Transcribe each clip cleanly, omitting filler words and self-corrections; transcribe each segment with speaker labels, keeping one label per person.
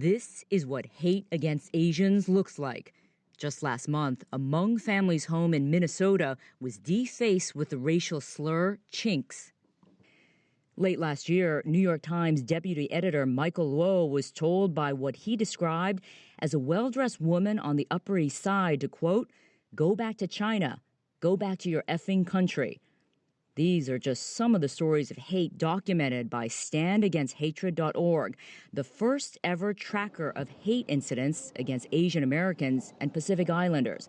Speaker 1: This is what hate against Asians looks like. Just last month, a Hmong family's home in Minnesota was defaced with the racial slur chinks. Late last year, New York Times deputy editor Michael Luo was told by what he described as a well-dressed woman on the Upper East Side to, quote, "Go back to China. Go back to your effing country." These are just some of the stories of hate documented by StandAgainstHatred.org, the first ever tracker of hate incidents against Asian Americans and Pacific Islanders.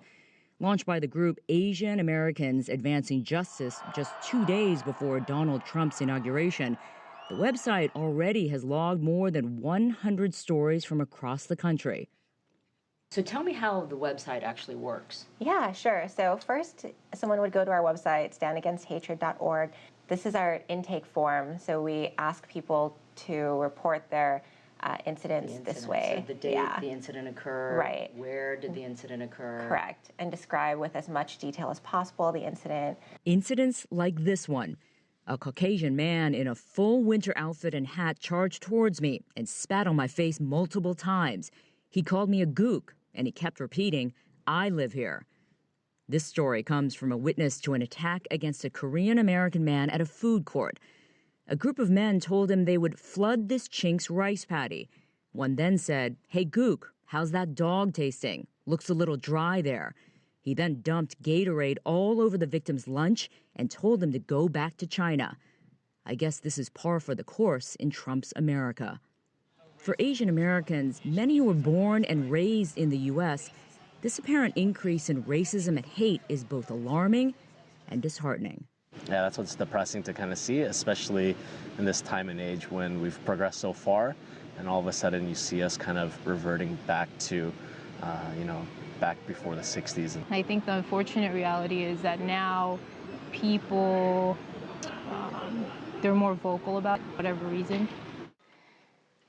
Speaker 1: Launched by the group Asian Americans Advancing Justice just 2 days before Donald Trump's inauguration, the website already has logged more than 100 stories from across the country. So tell me how the website actually works.
Speaker 2: Yeah, sure. So first, someone would go to our website, StandAgainstHatred.org. This is our intake form. So we ask people to report their incidents this way.
Speaker 1: So the date the incident occurred,
Speaker 2: right?
Speaker 1: Where did the incident occur?
Speaker 2: Correct. And describe with as much detail as possible the incident.
Speaker 1: Incidents like this one. A Caucasian man in a full winter outfit and hat charged towards me and spat on my face multiple times. He called me a gook, and he kept repeating, "I live here." This story comes from a witness to an attack against a Korean-American man at a food court. A group of men told him they would flood this chink's rice paddy. One then said, "Hey, gook, how's that dog tasting? Looks a little dry there." He then dumped Gatorade all over the victim's lunch and told him to go back to China. I guess this is par for the course in Trump's America. For Asian Americans, many who were born and raised in the U.S., this apparent increase in racism and hate is both alarming and disheartening.
Speaker 3: Yeah, that's what's depressing to kind of see, especially in this time and age when we've progressed so far, and all of a sudden you see us kind of reverting back to, back before the 60s.
Speaker 4: I think the unfortunate reality is that now people, they're more vocal about it, for whatever reason.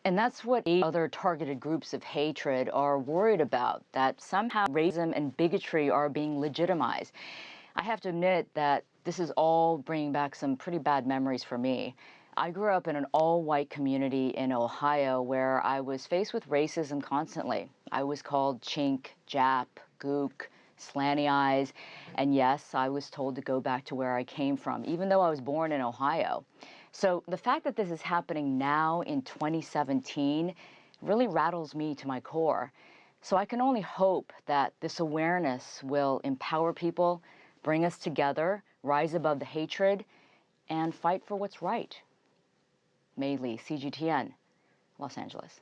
Speaker 1: And that's what other targeted groups of hatred are worried about, that somehow racism and bigotry are being legitimized. I have to admit that this is all bringing back some pretty bad memories for me. I grew up in an all-white community in Ohio where I was faced with racism constantly. I was called chink, Jap, gook, slanty eyes, and yes, I was told to go back to where I came from, even though I was born in Ohio. So the fact that this is happening now in 2017 really rattles me to my core. So I can only hope that this awareness will empower people, bring us together, rise above the hatred, and fight for what's right. Mei Li, CGTN, Los Angeles.